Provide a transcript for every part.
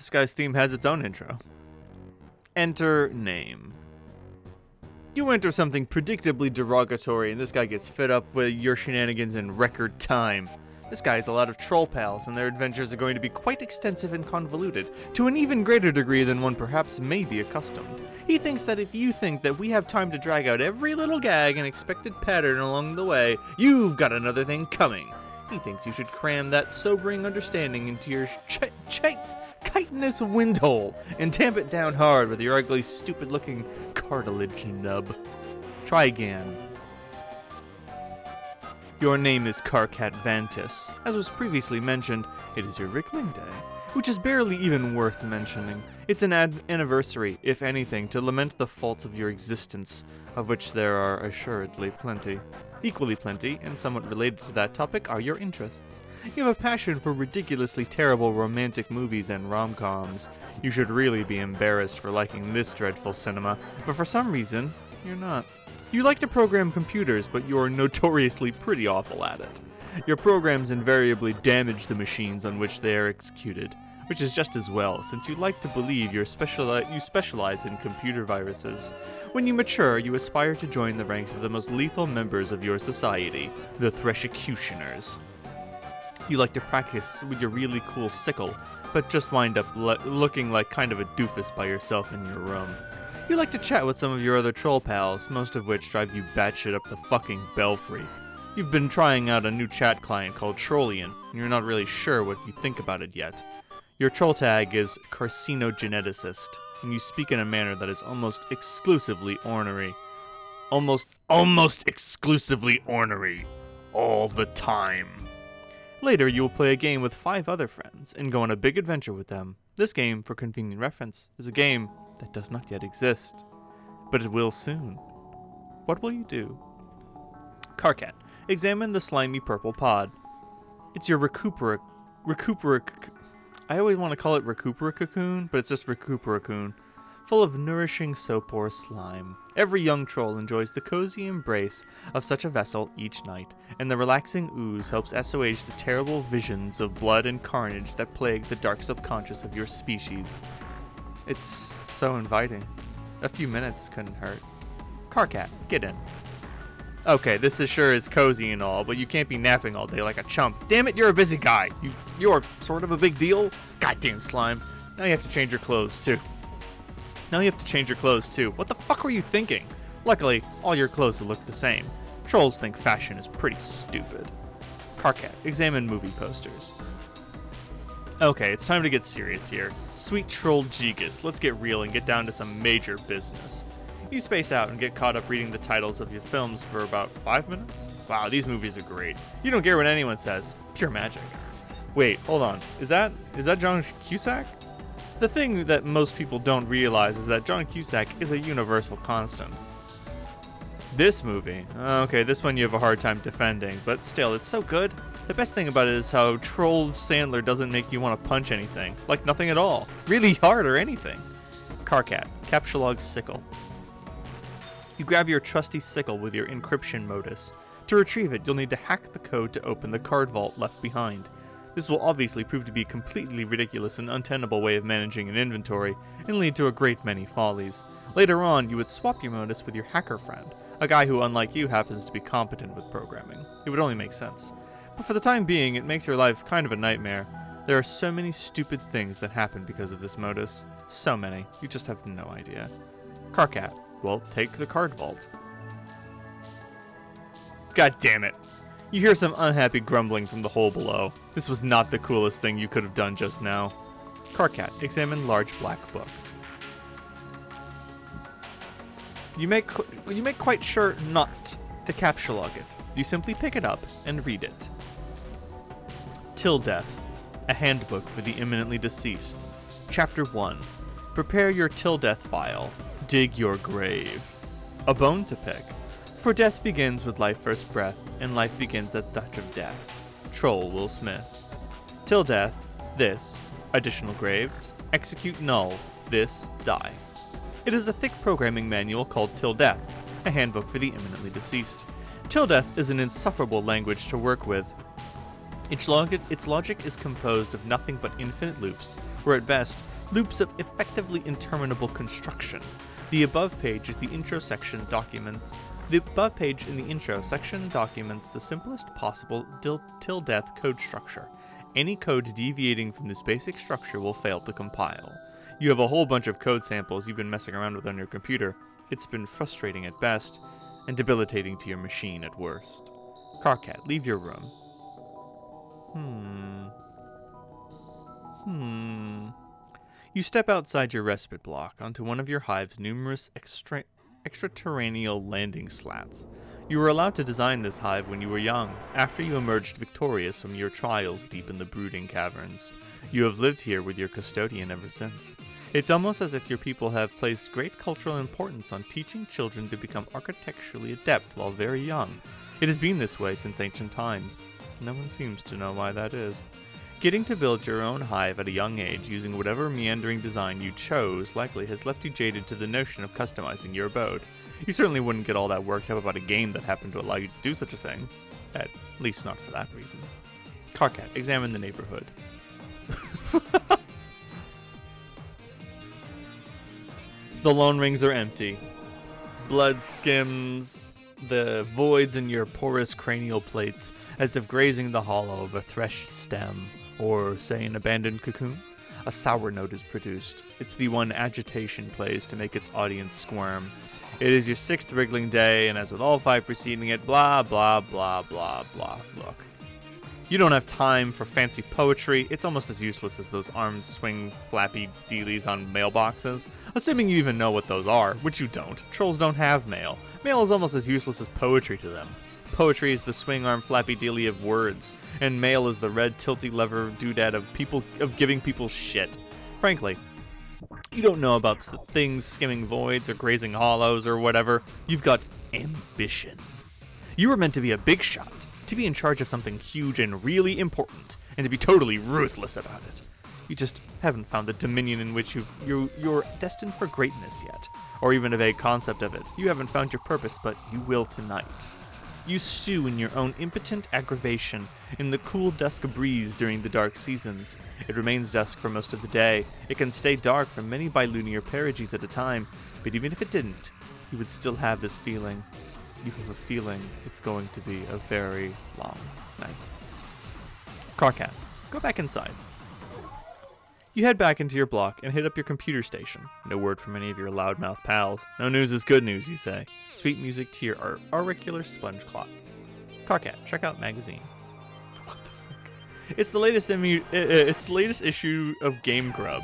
This guy's theme has its own intro. Enter name. You enter something predictably derogatory, and this guy gets fed up with your shenanigans in record time. This guy has a lot of troll pals, and their adventures are going to be quite extensive and convoluted, to an even greater degree than one perhaps may be accustomed. He thinks that if you think that we have time to drag out every little gag and expected pattern along the way, you've got another thing coming. He thinks you should cram that sobering understanding into your chitinous windhole and tamp it down hard with your ugly, stupid-looking cartilage nub. Try again. Your name is Carcat Vantis. As was previously mentioned, it is your Rickling Day, which is barely even worth mentioning. It's an anniversary, if anything, to lament the faults of your existence, of which there are assuredly plenty. Equally plenty, and somewhat related to that topic, are your interests. You have a passion for ridiculously terrible romantic movies and rom-coms. You should really be embarrassed for liking this dreadful cinema, but for some reason, you're not. You like to program computers, but you're notoriously pretty awful at it. Your programs invariably damage the machines on which they are executed, which is just as well, since you like to believe you specialize in computer viruses. When you mature, you aspire to join the ranks of the most lethal members of your society, the Threshcutioners. You like to practice with your really cool sickle, but just wind up looking like kind of a doofus by yourself in your room. You like to chat with some of your other troll pals, most of which drive you batshit up the fucking belfry. You've been trying out a new chat client called Trollian, and you're not really sure what you think about it yet. Your troll tag is Carcinogeneticist, and you speak in a manner that is almost exclusively ornery. Almost exclusively ornery. All the time. Later, you will play a game with 5 other friends, and go on a big adventure with them. This game, for convenient reference, is a game that does not yet exist, but it will soon. What will you do? Carcat, examine the slimy purple pod. It's your recupera I always want to call it recupera cocoon, but it's just recupera-coon, full of nourishing soap-pore slime. Every young troll enjoys the cozy embrace of such a vessel each night, and the relaxing ooze helps assuage the terrible visions of blood and carnage that plague the dark subconscious of your species. It's so inviting. A few minutes couldn't hurt. Carcat, get in. Okay, this is sure is cozy and all, but you can't be napping all day like a chump. Damn it, you're a busy guy. You're sort of a big deal. Goddamn slime. Now you have to change your clothes too. What the fuck were you thinking? Luckily, all your clothes will look the same. Trolls think fashion is pretty stupid. Carcat, examine movie posters. Okay, it's time to get serious here. Sweet troll Gigas, let's get real and get down to some major business. You space out and get caught up reading the titles of your films for about 5 minutes? Wow, these movies are great. You don't care what anyone says. Pure magic. Wait, hold on. Is that John Cusack? The thing that most people don't realize is that John Cusack is a universal constant. This movie, okay, this one you have a hard time defending, but still, it's so good. The best thing about it is how Troll Sandler doesn't make you want to punch anything. Like nothing at all. Really hard or anything. Carcat, Captchalogue Sickle. You grab your trusty sickle with your encryption modus. To retrieve it, you'll need to hack the code to open the card vault left behind. This will obviously prove to be a completely ridiculous and untenable way of managing an inventory, and lead to a great many follies. Later on, you would swap your modus with your hacker friend, a guy who, unlike you, happens to be competent with programming. It would only make sense. But for the time being, it makes your life kind of a nightmare. There are so many stupid things that happen because of this modus. So many, you just have no idea. Carcat, well, take the card vault. God damn it. You hear some unhappy grumbling from the hole below. This was not the coolest thing you could have done just now. Carcat, examine large black book. You make quite sure not to captchalogue it. You simply pick it up and read it. Till Death, a handbook for the imminently deceased. Chapter 1. Prepare your till death file. Dig your grave. A bone to pick. For death begins with life first breath, and life begins at touch of death. Troll Will Smith. Till death, this, additional graves, execute null, this, die. It is a thick programming manual called Till Death, a handbook for the imminently deceased. Till Death is an insufferable language to work with. Its logic is composed of nothing but infinite loops, where at best, loops of effectively interminable construction. The above page in the intro section documents the simplest possible till death code structure. Any code deviating from this basic structure will fail to compile. You have a whole bunch of code samples you've been messing around with on your computer. It's been frustrating at best, and debilitating to your machine at worst. Carcat, leave your room. You step outside your respite block onto one of your hive's numerous extraterrestrial landing slats. You were allowed to design this hive when you were young, after you emerged victorious from your trials deep in the brooding caverns. You have lived here with your custodian ever since. It's almost as if your people have placed great cultural importance on teaching children to become architecturally adept while very young. It has been this way since ancient times. No one seems to know why that is. Getting to build your own hive at a young age using whatever meandering design you chose likely has left you jaded to the notion of customizing your abode. You certainly wouldn't get all that worked up about a game that happened to allow you to do such a thing. At least not for that reason. Carcat, examine the neighborhood. The lone rings are empty. Blood skims the voids in your porous cranial plates as if grazing the hollow of a threshed stem, or, say, an abandoned cocoon. A sour note is produced. It's the one agitation plays to make its audience squirm. It is your 6th wriggling day, and as with all 5 preceding it, blah, blah, blah, blah, blah. Look. You don't have time for fancy poetry. It's almost as useless as those armed swing flappy dealies on mailboxes. Assuming you even know what those are, which you don't. Trolls don't have mail. Mail is almost as useless as poetry to them. Poetry is the swing arm flappy dealy of words, and mail is the red tilty lever doodad of giving people shit. Frankly, you don't know about things skimming voids or grazing hollows or whatever. You've got ambition. You were meant to be a big shot, to be in charge of something huge and really important, and to be totally ruthless about it. You just haven't found the dominion in which you're destined for greatness yet, or even a vague concept of it. You haven't found your purpose, but you will tonight. You stew in your own impotent aggravation in the cool dusk breeze during the dark seasons. It remains dusk for most of the day. It can stay dark for many bilunar perigees at a time, but even if it didn't, you would still have this feeling. You have a feeling it's going to be a very long night. Carcat, go back inside. You head back into your block and hit up your computer station. No word from any of your loudmouth pals. No news is good news, you say. Sweet music to your auricular sponge clots. Carcat, check out magazine. What the fuck? It's the latest issue of Game Grub.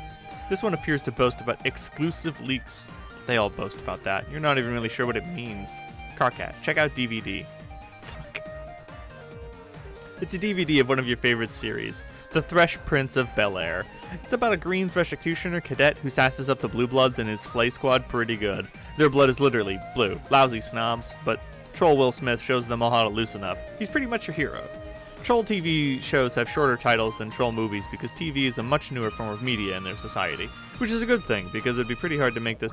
This one appears to boast about exclusive leaks. They all boast about that. You're not even really sure what it means. Carcat, check out DVD. Fuck. It's a DVD of one of your favorite series, The Thresh Prince of Bel-Air. It's about a green Thresh-executioner cadet who sasses up the Blue Bloods and his Flay Squad pretty good. Their blood is literally blue. Lousy snobs, but Troll Will Smith shows them all how to loosen up. He's pretty much your hero. Troll TV shows have shorter titles than Troll movies because TV is a much newer form of media in their society, which is a good thing because it'd be pretty hard to make this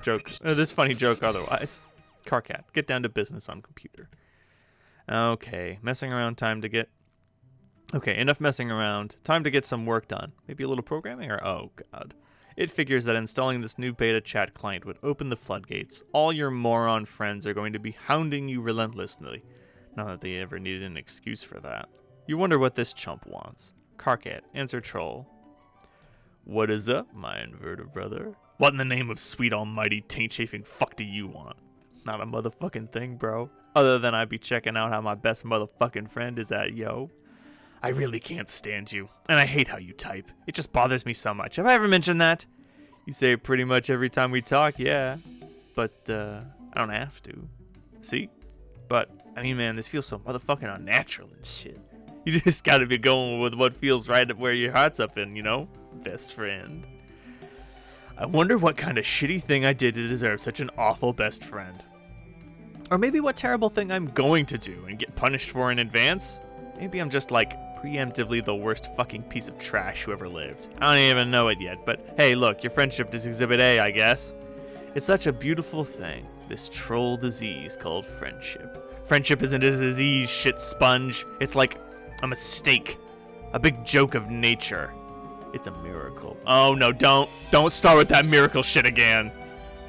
funny joke otherwise. Carcat, get down to business on computer. Okay, enough messing around. Time to get some work done. Maybe a little programming or oh god. It figures that installing this new beta chat client would open the floodgates. All your moron friends are going to be hounding you relentlessly. Not that they ever needed an excuse for that. You wonder what this chump wants. Carcat, answer Troll. What is up, my inverter brother? What in the name of sweet almighty taint-chafing fuck do you want? Not a motherfucking thing, bro. Other than I'd be checking out how my best motherfucking friend is at, yo. I really can't stand you, and I hate how you type. It just bothers me so much. Have I ever mentioned that? You say it pretty much every time we talk, yeah. But, I don't have to. See? But, I mean, man, this feels so motherfucking unnatural and shit. You just gotta be going with what feels right at where your heart's up in, you know? Best friend. I wonder what kind of shitty thing I did to deserve such an awful best friend. Or maybe what terrible thing I'm going to do and get punished for in advance? Maybe I'm just like preemptively the worst fucking piece of trash who ever lived. I don't even know it yet, but hey, look, your friendship is Exhibit A, I guess. It's such a beautiful thing, this troll disease called friendship. Friendship isn't a disease, shit sponge. It's like a mistake, a big joke of nature. It's a miracle. Oh no, don't start with that miracle shit again.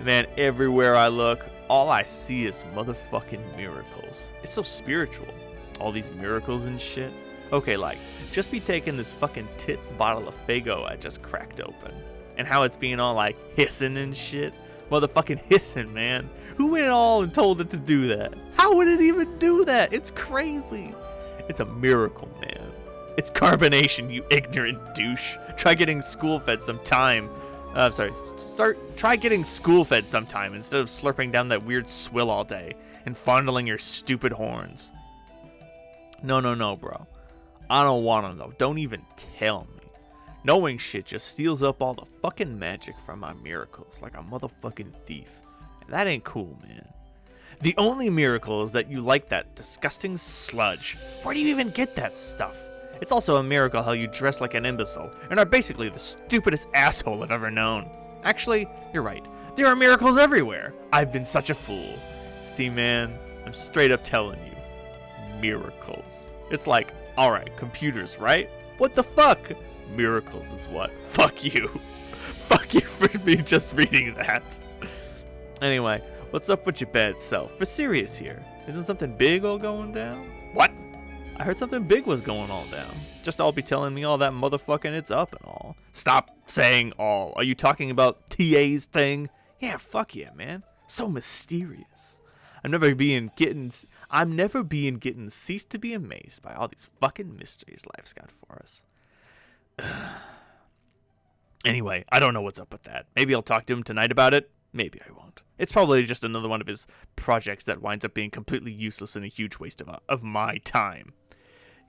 Man, everywhere I look, all I see is motherfucking miracles. It's so spiritual. All these miracles and shit. Okay, like, just be taking this fucking tits bottle of Faygo I just cracked open. And how it's being all like hissing and shit. Motherfucking hissing, man. Who went all and told it to do that? How would it even do that? It's crazy. It's a miracle, man. It's carbonation, you ignorant douche. Try getting school-fed sometime. Try getting school-fed sometime instead of slurping down that weird swill all day and fondling your stupid horns. No, bro. I don't want to know. Don't even tell me. Knowing shit just steals up all the fucking magic from my miracles like a motherfucking thief. And that ain't cool, man. The only miracle is that you like that disgusting sludge. Where do you even get that stuff? It's also a miracle how you dress like an imbecile and are basically the stupidest asshole I've ever known. Actually, you're right. There are miracles everywhere. I've been such a fool. See, man, I'm straight up telling you. Miracles. It's like, alright, computers, right? What the fuck? Miracles is what? Fuck you. Fuck you for me just reading that. Anyway, what's up with your bad self? For serious here. Isn't something big all going down? What? I heard something big was going all down. Just all be telling me all that motherfucking it's up and all. Stop saying all. Are you talking about TA's thing? Yeah, fuck yeah, man. So mysterious. I'm never being getting ceased to be amazed by all these fucking mysteries life's got for us. Anyway, I don't know what's up with that. Maybe I'll talk to him tonight about it. Maybe I won't. It's probably just another one of his projects that winds up being completely useless and a huge waste of my time.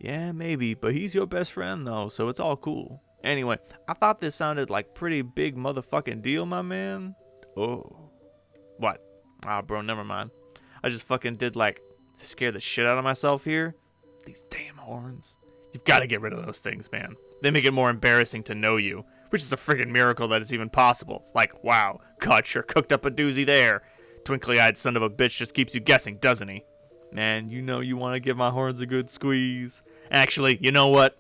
Yeah, maybe, but he's your best friend though, so it's all cool. Anyway, I thought this sounded like pretty big motherfucking deal, my man. Oh. What? Ah, bro, never mind. I just fucking did like to scare the shit out of myself here. These damn horns. You've got to get rid of those things, man. They make it more embarrassing to know you, which is a friggin' miracle that it's even possible. Like, wow, God sure cooked up a doozy there. Twinkly-eyed son of a bitch just keeps you guessing, doesn't he? Man, you know you want to give my horns a good squeeze. Actually, you know what?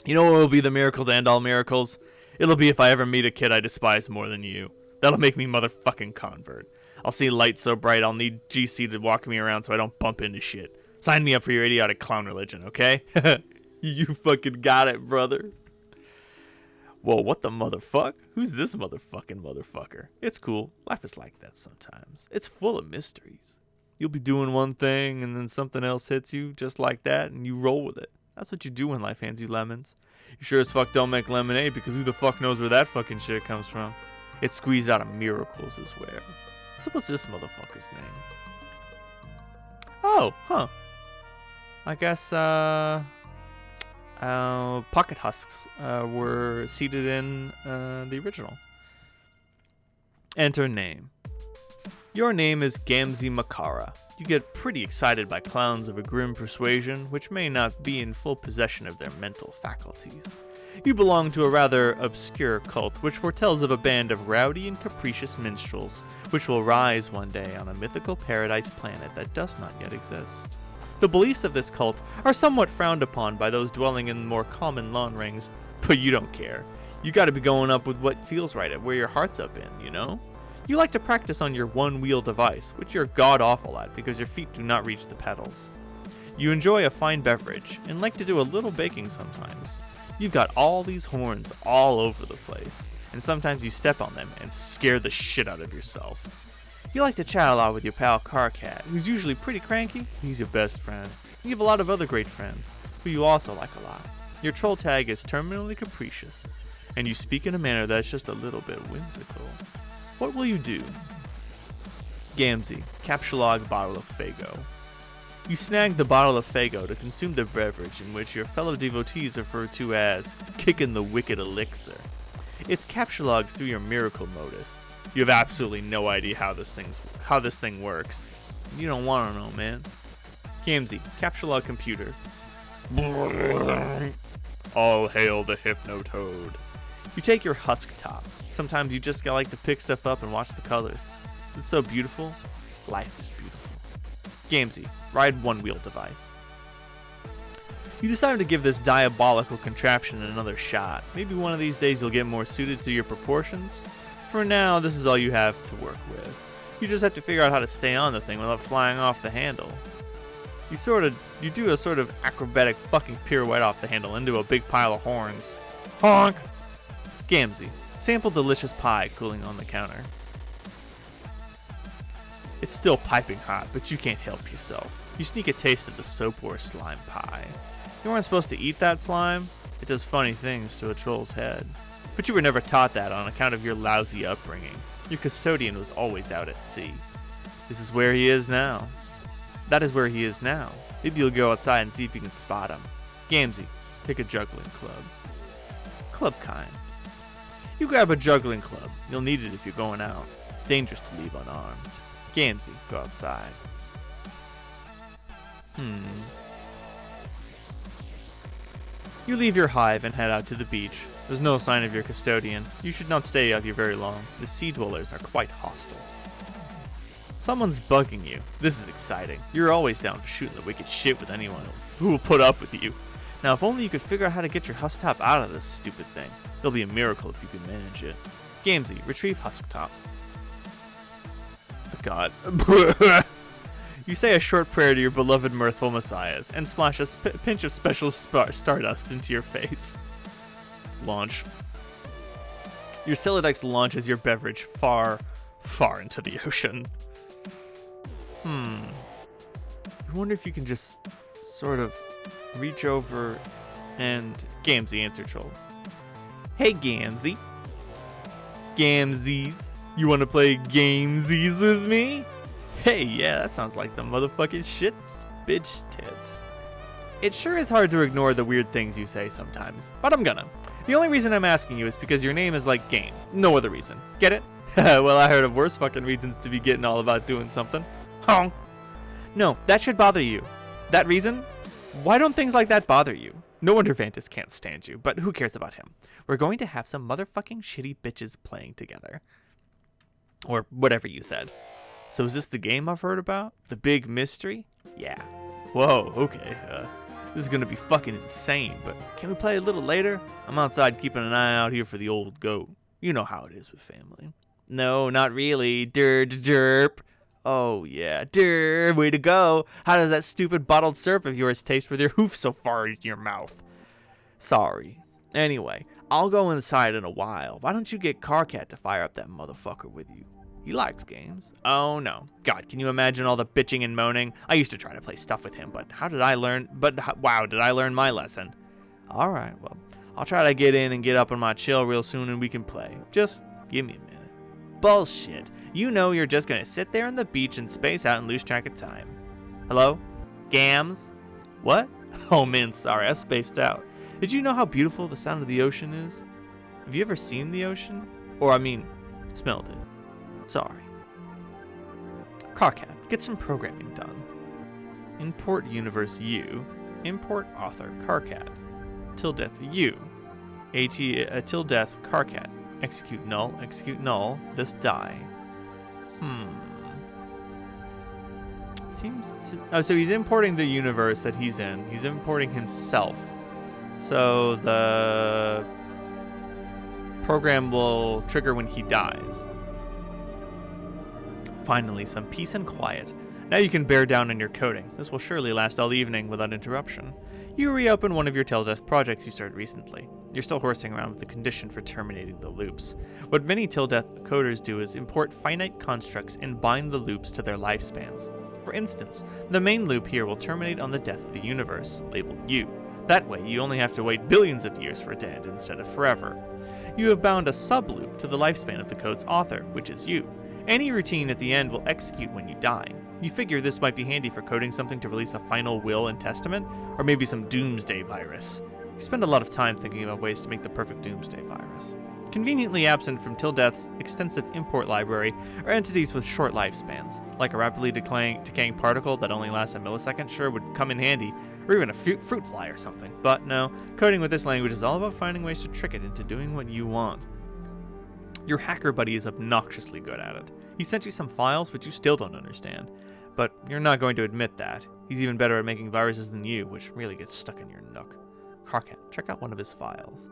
You know what will be the miracle to end all miracles? It'll be if I ever meet a kid I despise more than you. That'll make me motherfucking convert. I'll see lights so bright I'll need GC to walk me around so I don't bump into shit. Sign me up for your idiotic clown religion, okay? You fucking got it, brother. Whoa, what the motherfuck? Who's this motherfucker? It's cool. Life is like that sometimes. It's full of mysteries. You'll be doing one thing and then something else hits you just like that and you roll with it. That's what you do when life hands you lemons. You sure as fuck don't make lemonade because who the fuck knows where that fucking shit comes from. It's squeezed out of miracles, I swear. So what's this motherfucker's name? Oh, huh. I guess, pocket husks were seated in the original. Enter name. Your name is Gamzee Makara. You get pretty excited by clowns of a grim persuasion, which may not be in full possession of their mental faculties. You belong to a rather obscure cult, which foretells of a band of rowdy and capricious minstrels, which will rise one day on a mythical paradise planet that does not yet exist. The beliefs of this cult are somewhat frowned upon by those dwelling in more common lawn rings, but you don't care. You gotta be going up with what feels right, where your heart's up in, you know? You like to practice on your one-wheel device, which you're god-awful at because your feet do not reach the pedals. You enjoy a fine beverage, and like to do a little baking sometimes. You've got all these horns all over the place, and sometimes you step on them and scare the shit out of yourself. You like to chat a lot with your pal Carcat, who's usually pretty cranky. He's your best friend. You have a lot of other great friends, who you also like a lot. Your troll tag is terminally capricious, and you speak in a manner that's just a little bit whimsical. What will you do? Gamzee, capsulog bottle of Faygo. You snag the bottle of Faygo to consume the beverage in which your fellow devotees refer to as kicking the wicked elixir. It's capsulogged through your miracle modus. You have absolutely no idea how this thing works. You don't want to know, man. Gamzee, capsulog computer. All hail the Hypnotoad. You take your husk top. Sometimes you just like to pick stuff up and watch the colors. It's so beautiful. Life is beautiful. Gamzee, ride one-wheel device. You decided to give this diabolical contraption another shot. Maybe one of these days you'll get more suited to your proportions. For now, this is all you have to work with. You just have to figure out how to stay on the thing without flying off the handle. You do a sort of acrobatic fucking pirouette off the handle into a big pile of horns. Honk! Gamzee, sample delicious pie cooling on the counter. It's still piping hot, but you can't help yourself. You sneak a taste of the soap or slime pie. You weren't supposed to eat that slime. It does funny things to a troll's head. But you were never taught that on account of your lousy upbringing. Your custodian was always out at sea. This is where he is now. That is where he is now. Maybe you'll go outside and see if you can spot him. Gamzee, pick a juggling club. Club kind. You grab a juggling club. You'll need it if you're going out. It's dangerous to leave unarmed. Gamzee, go outside. You leave your hive and head out to the beach. There's no sign of your custodian. You should not stay out here very long. The sea dwellers are quite hostile. Someone's bugging you. This is exciting. You're always down for shooting the wicked shit with anyone who will put up with you. Now, if only you could figure out how to get your Husktop out of this stupid thing. It'll be a miracle if you can manage it. Gamzee, retrieve Husktop. Oh, God. You say a short prayer to your beloved mirthful messiahs and splash a pinch of special stardust into your face. Launch. Your Celodex launches your beverage far, far into the ocean. I wonder if you can just sort of reach over and... Gamzee, answer troll. Hey, Gamzee. Gamzees. You want to play Gamezies with me? Hey, yeah, that sounds like the motherfucking shit, bitch tits. It sure is hard to ignore the weird things you say sometimes, but I'm gonna. The only reason I'm asking you is because your name is like Game. No other reason. Get it? Well, I heard of worse fucking reasons to be getting all about doing something. Honk. No, that should bother you. That reason? Why don't things like that bother you? No wonder Vantis can't stand you, but who cares about him? We're going to have some motherfucking shitty bitches playing together. Or whatever you said. So is this the game I've heard about? The big mystery? Yeah. Whoa, okay. This is gonna be fucking insane, but can we play a little later? I'm outside keeping an eye out here for the old goat. You know how it is with family. No, not really. Derp. Oh yeah, way to go. How does that stupid bottled syrup of yours taste with your hoof so far in your mouth? Sorry. Anyway, I'll go inside in a while. Why don't you get Karkat to fire up that motherfucker with you? He likes games. Oh no. God, can you imagine all the bitching and moaning? I used to try to play stuff with him, but wow, did I learn my lesson? Alright, well, I'll try to get in and get up on my chill real soon and we can play. Just give me a minute. Bullshit. You know you're just gonna sit there on the beach and space out and lose track of time. Hello? Gams? What? Oh man, sorry, I spaced out. Did you know how beautiful the sound of the ocean is? Have you ever seen the ocean? Or, smelled it. Sorry. Karkat, get some programming done. Import universe U. Import author Karkat. Till death U. Till death Karkat. Execute null. This die. Seems to... Oh, so he's importing the universe that he's in. He's importing himself. So the program will trigger when he dies. Finally, some peace and quiet. Now you can bear down on your coding. This will surely last all evening without interruption. You reopen one of your till death projects you started recently. You're still horsing around with the condition for terminating the loops. What many till death coders do is import finite constructs and bind the loops to their lifespans. For instance, the main loop here will terminate on the death of the universe, labeled U. That way, you only have to wait billions of years for it to end instead of forever. You have bound a subloop to the lifespan of the code's author, which is you. Any routine at the end will execute when you die. You figure this might be handy for coding something to release a final will and testament, or maybe some doomsday virus. You spend a lot of time thinking about ways to make the perfect doomsday virus. Conveniently absent from Till Death's extensive import library are entities with short lifespans, like a rapidly decaying particle that only lasts a millisecond sure would come in handy, or even a fruit fly or something. But no, coding with this language is all about finding ways to trick it into doing what you want. Your hacker buddy is obnoxiously good at it. He sent you some files which you still don't understand, but you're not going to admit that. He's even better at making viruses than you, which really gets stuck in your nook. Karkat, check out one of his files.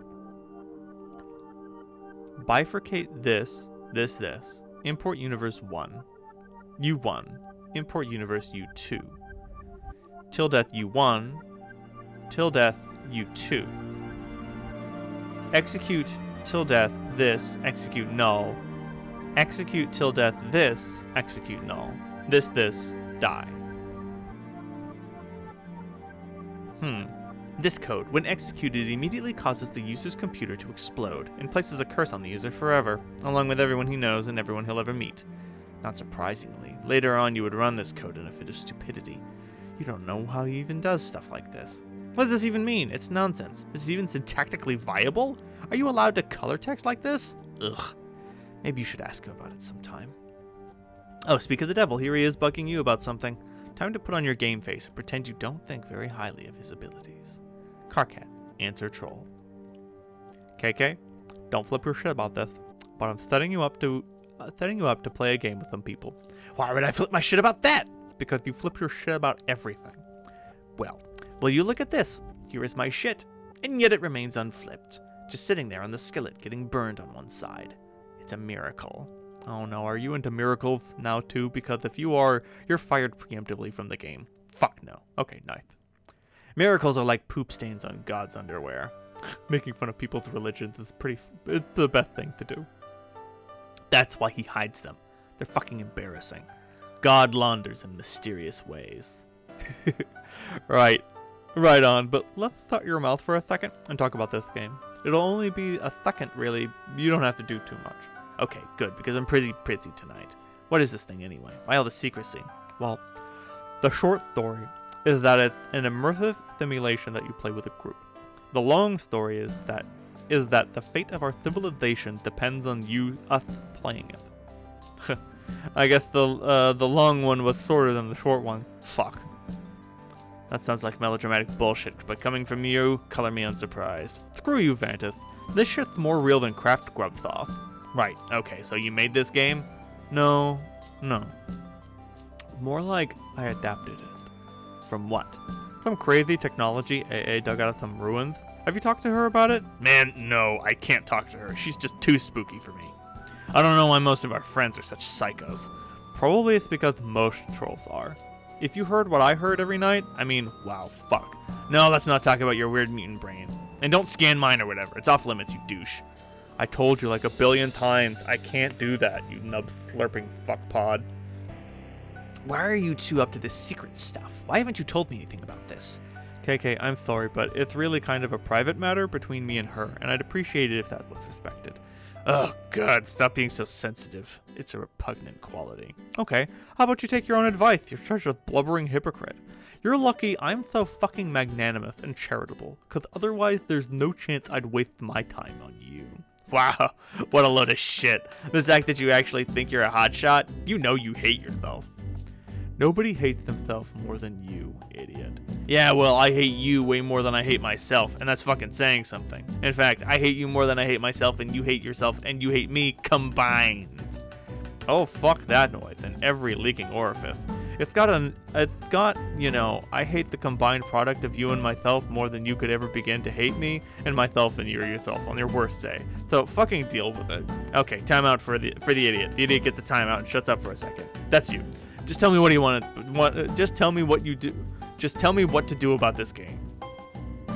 Bifurcate this. Import universe 1. U1. Import universe U2. Till death U1. Till death U2. Execute till death this. Execute null. Execute till death this. Execute null. This, die. This code, when executed, immediately causes the user's computer to explode and places a curse on the user forever, along with everyone he knows and everyone he'll ever meet. Not surprisingly, later on you would run this code in a fit of stupidity. You don't know how he even does stuff like this. What does this even mean? It's nonsense. Is it even syntactically viable? Are you allowed to color text like this? Ugh. Maybe you should ask him about it sometime. Oh, speak of the devil, here he is bugging you about something. Time to put on your game face and pretend you don't think very highly of his abilities. Karkat, answer troll. KK, don't flip your shit about this, but I'm setting you up to play a game with some people. Why would I flip my shit about that? Because you flip your shit about everything. Well, you look at this. Here is my shit, and yet it remains unflipped, just sitting there on the skillet, getting burned on one side. It's a miracle. Oh no, are you into miracles now too? Because if you are, you're fired preemptively from the game. Fuck no. Okay, nice. Miracles are like poop stains on God's underwear. Making fun of people's religions is it's the best thing to do. That's why he hides them. They're fucking embarrassing. God launders in mysterious ways. Right on, but let's shut your mouth for a second and talk about this game. It'll only be a second, really. You don't have to do too much. Okay, good, because I'm pretty busy tonight. What is this thing anyway? Why all the secrecy? Well, the short story is that it's an immersive simulation that you play with a group. The long story is that the fate of our civilization depends on us playing it. I guess the long one was shorter than the short one. Fuck. That sounds like melodramatic bullshit, but coming from you, color me unsurprised. Screw you, Vantis. This shit's more real than Kraft Grub Sauce. Right, okay, so you made this game? No. More like I adapted it. From what? Some crazy technology AA dug out of some ruins? Have you talked to her about it? Man, no, I can't talk to her. She's just too spooky for me. I don't know why most of our friends are such psychos. Probably it's because most trolls are. If you heard what I heard every night, I mean, wow, fuck. No, let's not talk about your weird mutant brain. And don't scan mine or whatever. It's off limits, you douche. I told you like a billion times, I can't do that, you nub-slurping fuckpod. Why are you two up to this secret stuff? Why haven't you told me anything about this? KK, I'm sorry, but it's really kind of a private matter between me and her, and I'd appreciate it if that was respected. Oh, God, stop being so sensitive. It's a repugnant quality. Okay, how about you take your own advice? You're such a blubbering hypocrite. You're lucky I'm so fucking magnanimous and charitable, because otherwise there's no chance I'd waste my time on you. Wow, what a load of shit. The fact that you actually think you're a hotshot, you know you hate yourself. Nobody hates themselves more than you, idiot. Yeah, well, I hate you way more than I hate myself, and that's fucking saying something. In fact, I hate you more than I hate myself, and you hate yourself, and you hate me combined. Oh, fuck that noise in every leaking orifice. It's got, you know, I hate the combined product of you and myself more than you could ever begin to hate me and myself and yourself on your worst day. So fucking deal with it. Okay, timeout for the idiot. The idiot gets the timeout and shuts up for a second. That's you. Just tell me what you want. Just tell me what you do. Just tell me what to do about this game.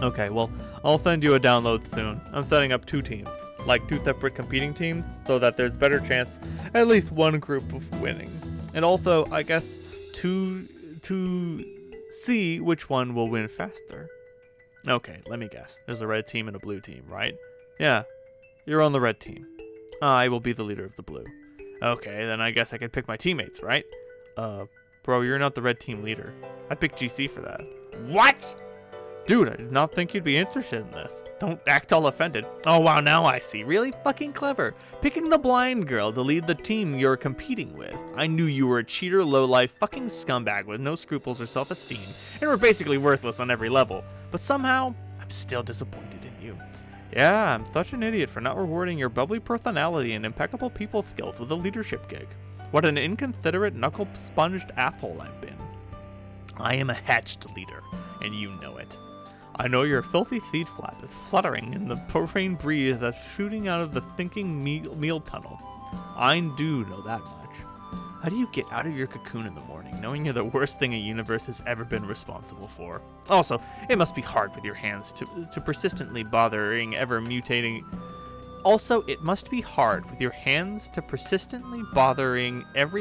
Okay, well, I'll send you a download soon. I'm setting up 2 teams, like 2 separate competing teams, so that there's better chance at least one group of winning. And also, I guess, to see which one will win faster. Okay, let me guess. There's a red team and a blue team, right? Yeah, you're on the red team. I will be the leader of the blue. Okay, then I guess I can pick my teammates, right? Bro, you're not the red team leader. I picked GC for that. What? Dude, I did not think you'd be interested in this. Don't act all offended. Oh wow, now I see. Really fucking clever. Picking the blind girl to lead the team you're competing with. I knew you were a cheater, lowlife, fucking scumbag with no scruples or self-esteem, and were basically worthless on every level. But somehow, I'm still disappointed in you. Yeah, I'm such an idiot for not rewarding your bubbly personality and impeccable people skills with a leadership gig. What an inconsiderate, knuckle-sponged asshole I've been. I am a hatched leader, and you know it. I know your filthy feet flap is fluttering in the profane breeze that's shooting out of the thinking meal tunnel. I do know that much. How do you get out of your cocoon in the morning, knowing you're the worst thing a universe has ever been responsible for? Also, it must be hard with your hands to persistently bothering every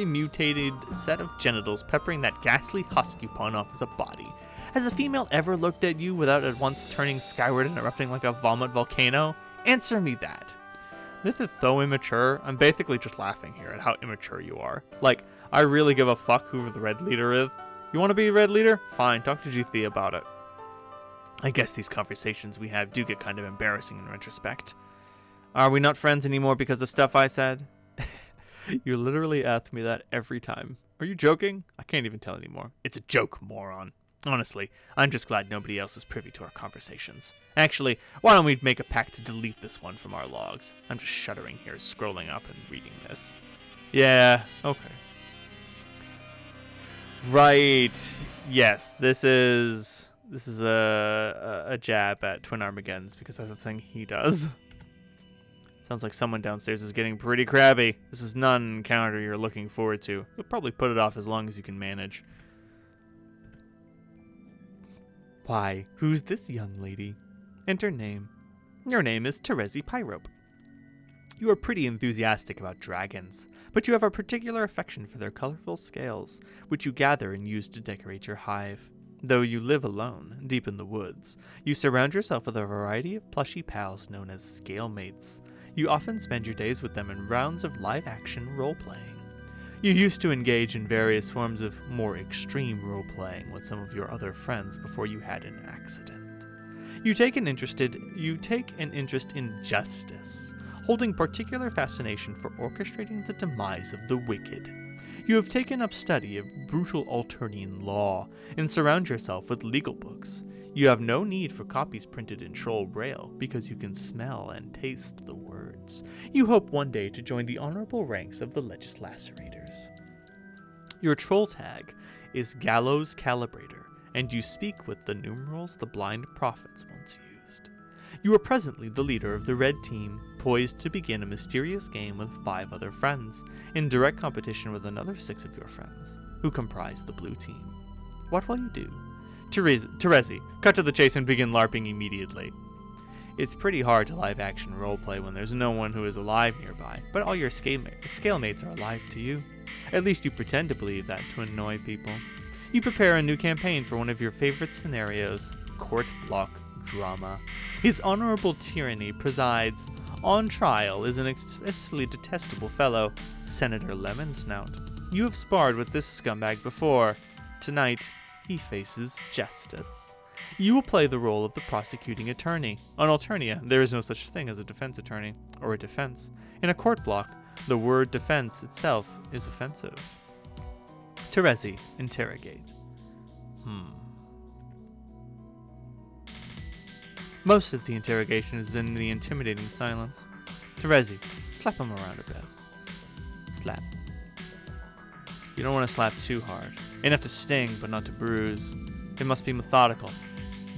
mutating set of genitals peppering that ghastly husk you pawn off as a body. Has a female ever looked at you without at once turning skyward and erupting like a vomit volcano? Answer me that. This is so immature. I'm basically just laughing here at how immature you are. Like, I really give a fuck who the red leader is. You want to be red leader? Fine, talk to GT about it. I guess these conversations we have do get kind of embarrassing in retrospect. Are we not friends anymore because of stuff I said? You literally ask me that every time. Are you joking? I can't even tell anymore. It's a joke, moron. Honestly, I'm just glad nobody else is privy to our conversations. Actually, why don't we make a pact to delete this one from our logs? I'm just shuddering here, scrolling up and reading this. Yeah, okay. Right. Yes, this is a jab at Twin Armageddons because that's the thing he does. Sounds like someone downstairs is getting pretty crabby. This is not an encounter you're looking forward to. You'll probably put it off as long as you can manage. Why, who's this young lady? Enter name. Your name is Terezi Pyrope. You are pretty enthusiastic about dragons, but you have a particular affection for their colorful scales, which you gather and use to decorate your hive. Though you live alone, deep in the woods, you surround yourself with a variety of plushy pals known as scale mates. You often spend your days with them in rounds of live-action role-playing. You used to engage in various forms of more extreme role-playing with some of your other friends before you had an accident. You take an interest in justice, holding particular fascination for orchestrating the demise of the wicked. You have taken up study of brutal Alternian law and surround yourself with legal books. You have no need for copies printed in Troll Braille because you can smell and taste the words. You hope one day to join the honorable ranks of the Legislacerators. Your troll tag is Gallows Calibrator, and you speak with the numerals the blind prophets once used. You are presently the leader of the red team, poised to begin a mysterious game with 5 other friends, in direct competition with another 6 of your friends, who comprise the blue team. What will you do? Terezi, cut to the chase and begin LARPing immediately. It's pretty hard to live-action roleplay when there's no one who is alive nearby, but all your scale mates are alive to you. At least you pretend to believe that to annoy people. You prepare a new campaign for one of your favorite scenarios, Court Block Drama. His honorable tyranny presides. On trial is an especially detestable fellow, Senator Lemonsnout. You have sparred with this scumbag before. Tonight, he faces justice. You will play the role of the prosecuting attorney. On Alternia, there is no such thing as a defense attorney, or a defense. In a court block, the word defense itself is offensive. Terezi, interrogate. Most of the interrogation is in the intimidating silence. Terezi, slap him around a bit. Slap. You don't want to slap too hard. Enough to sting, but not to bruise. It must be methodical,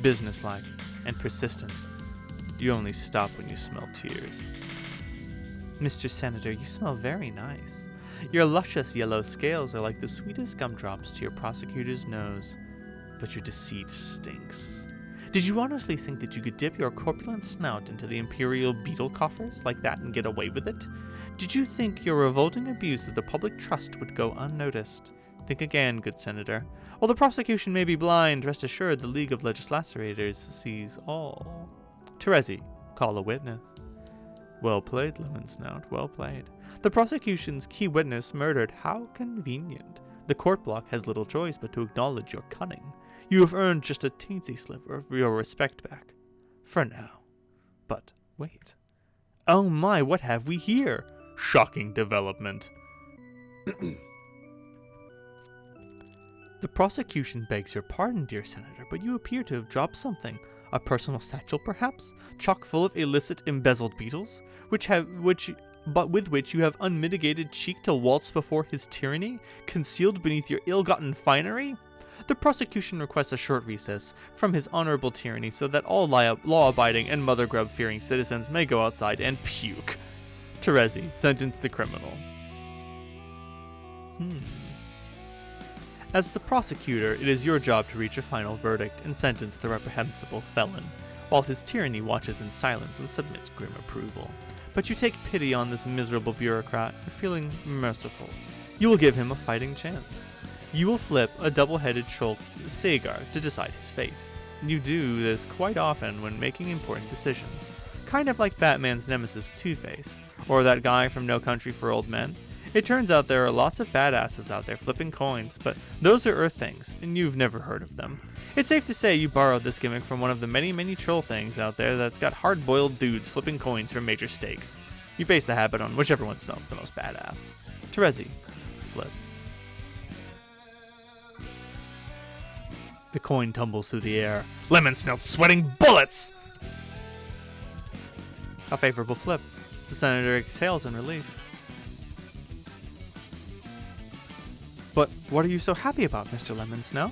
businesslike, and persistent. You only stop when you smell tears. Mr. Senator, you smell very nice. Your luscious yellow scales are like the sweetest gumdrops to your prosecutor's nose. But your deceit stinks. Did you honestly think that you could dip your corpulent snout into the imperial beetle coffers like that and get away with it? Did you think your revolting abuse of the public trust would go unnoticed? Think again, good senator. While the prosecution may be blind, rest assured the League of Legislators sees all. Terezi, call a witness. Well played, Lemonsnout, well played. The prosecution's key witness murdered. How convenient. The court block has little choice but to acknowledge your cunning. You have earned just a teensy sliver of your respect back. For now. But wait. Oh my, what have we here? Shocking development. The prosecution begs your pardon, dear Senator, but you appear to have dropped something. A personal satchel, perhaps? Chock full of illicit embezzled beetles? But with which you have unmitigated cheek to waltz before his tyranny, concealed beneath your ill-gotten finery? The prosecution requests a short recess from his honorable tyranny so that all law-abiding and mother grub-fearing citizens may go outside and puke. Terezi, sentence the criminal. As the prosecutor, it is your job to reach a final verdict and sentence the reprehensible felon, while his tyranny watches in silence and submits grim approval. But you take pity on this miserable bureaucrat, feeling merciful. You will give him a fighting chance. You will flip a double-headed Cholk Sagar to decide his fate. You do this quite often when making important decisions, kind of like Batman's nemesis Two-Face, or that guy from No Country for Old Men. It turns out there are lots of badasses out there flipping coins, but those are Earth things, and you've never heard of them. It's safe to say you borrowed this gimmick from one of the many troll things out there that's got hard-boiled dudes flipping coins for major stakes. You base the habit on whichever one smells the most badass. Terezi, flip. The coin tumbles through the air. Lemon Snout sweating bullets! A favorable flip. The senator exhales in relief. But what are you so happy about, Mr. Lemon Snow?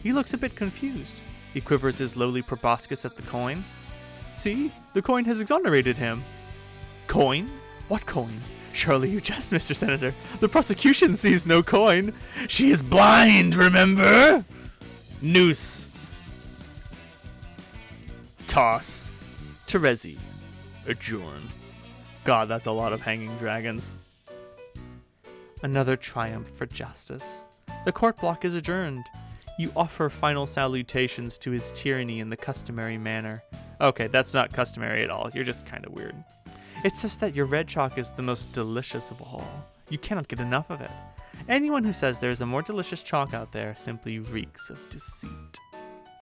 He looks a bit confused. He quivers his lowly proboscis at the coin. See? The coin has exonerated him. Coin? What coin? Surely you jest, Mr. Senator. The prosecution sees no coin. She is blind, remember? Noose. Toss. Terezi. Adjourn. God, that's a lot of hanging dragons. Another triumph for justice. The court block is adjourned. You offer final salutations to his tyranny in the customary manner. Okay, that's not customary at all. You're just kind of weird. It's just that your red chalk is the most delicious of all. You cannot get enough of it. Anyone who says there is a more delicious chalk out there simply reeks of deceit.